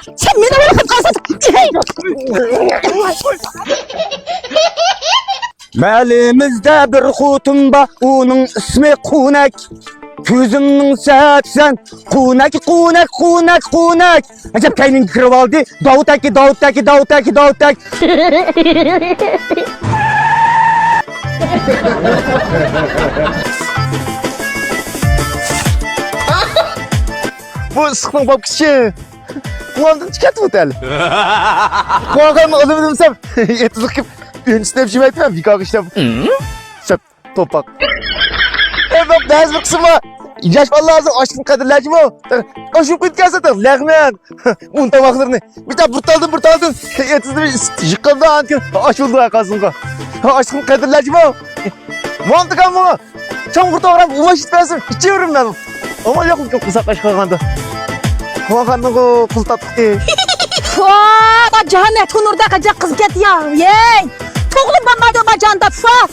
Sen beni böyle kalsın. Mahallemizde bir hutum var, onun ismi Kunak. Gözümün sen Kunak. Acaba kendini kırıp aldı. Davut Aki. Bu sıkma babkışı. Kulağımdan çıkarttı bu tel. Kulağımdan adımı demsem. Etizlik gibi. Öncesinde bir şey etmem. Bir kalkışta. Şap topak. Bak ders bir kısım var. İlaç vallahi lazım. Aşkın kadirlerci mi o? Aşkın bitkerse de. Lağmen. Unutamaklarını. Bir tane burtaldın. Etizlik yıkıldı anki. Aşıldı arkasında. Aşkın kadirlerci mi o? Mantıkan mı? Çam kurtağıram. Ulaşıt versin. İçiyorum ben. Ama yok çok uzaklaş kalganda. Kalganın o kız tatlı değil. Fuaa, cehennet kunurda kaçacak kız get ya. Yey. Toğlum bana bacağında fuaa.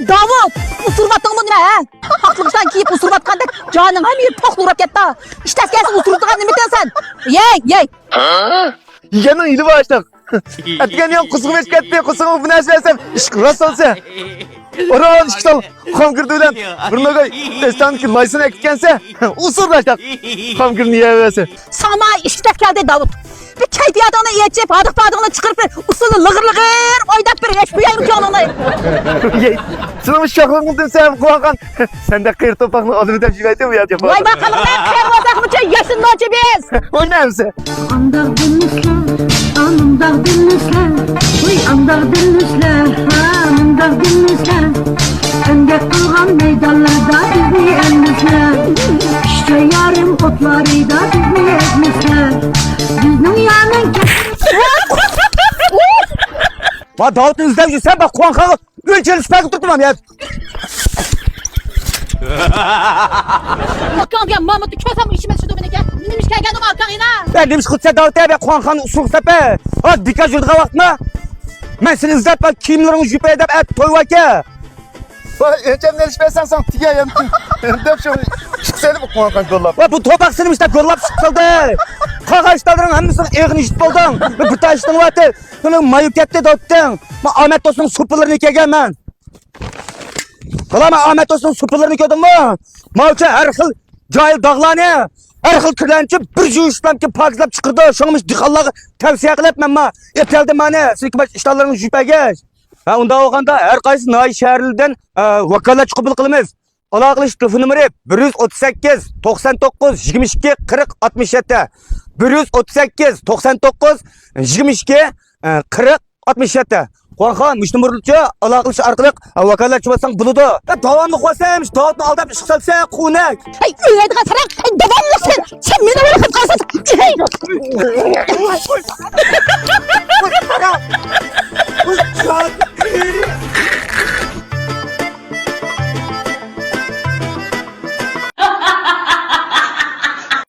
Davut, usurbattın mı ne ha? Haklıktan kiyip usurbatkanda canın hem yeri toğlurup gitti. İşte gelsin usurbatkan demekten sen. Yey. Yiyenin iyili başlık. Etken yan kızım etketti, kızımı bu nesi versem, işkı rast olsa. Oran işkı sal, kam girdüğüden. Bırına koy, destan ki maysını ekkense, usur başlık. Kam gir niye verse. Sana işte geldi Davut. Bir keyfiyat onu yiyecek, badığını çıkarıp usulü lığır oydak bir hiç bu yayın canını. Sınamış şaklığını demsem kulağın. Sen de kıyır topaklı adını da şivayete mi yiyecek? Vay bakalım ben kıyırmazak mı ki yaşın nocu biz. Oynar mısın? Andaq dinizlər, anındaq dinizlər, Uy andaq dinizlər, anındaq dinizlər, Əndək qılğan meydanlarda bizni əmizlər, İşte yarım otları da bizni əzmizlər, Biznin yanın Va Davut'un izlem sen bak Kuankalı. Ölçeli süper tutmam ya. Bakan ya Mahmut'u kösem işime şu beni gel. Neymiş gelgen o bakan yine. Ben demiş kutsa Davut'a be Kuankalı'nın usul sepe. Ha dikkat yurduğa bakma. Ben seni izlet bak kimlerin jüpe edip et toy vake. Hocam ne işversen sen tiye yanıtın. Döp şunu çıksaydı bu kulağın dolar. Va bu topak senin işte görlap çıksaldı. Kağaçların hemmisini eğini işit buldun. Bu taştın vatı. Bunu mayıp etti dottun. Ahmet Dost'un suplarını kegen ben. Kılama Ahmet Dost'un suplarını ködün mü? Mavça her xil cahil dağlanı. Her xil kirlençi bir jüyüşlem ki pakizlep çıkırdı. Şonumış dikhallağı tavsiye kılıp men ma. Epeldi mani. Siz ki işlerinin jüpe geç. Onda olganda her qaysı nahi şehirliden vakalat çıkıbıl kılımız. Alaqılış telefon numara 138 99 22 40 67. 138 99 22 40 67. Kuankan müştümürlükçe alaqılış arkalık vakalat çıkmasan buludu. Davamlı koysaymış, Davut'un aldap çıksalsa Kunak. Hey öyleydin sen. Devamlısın. Sen beni böyle kalsın.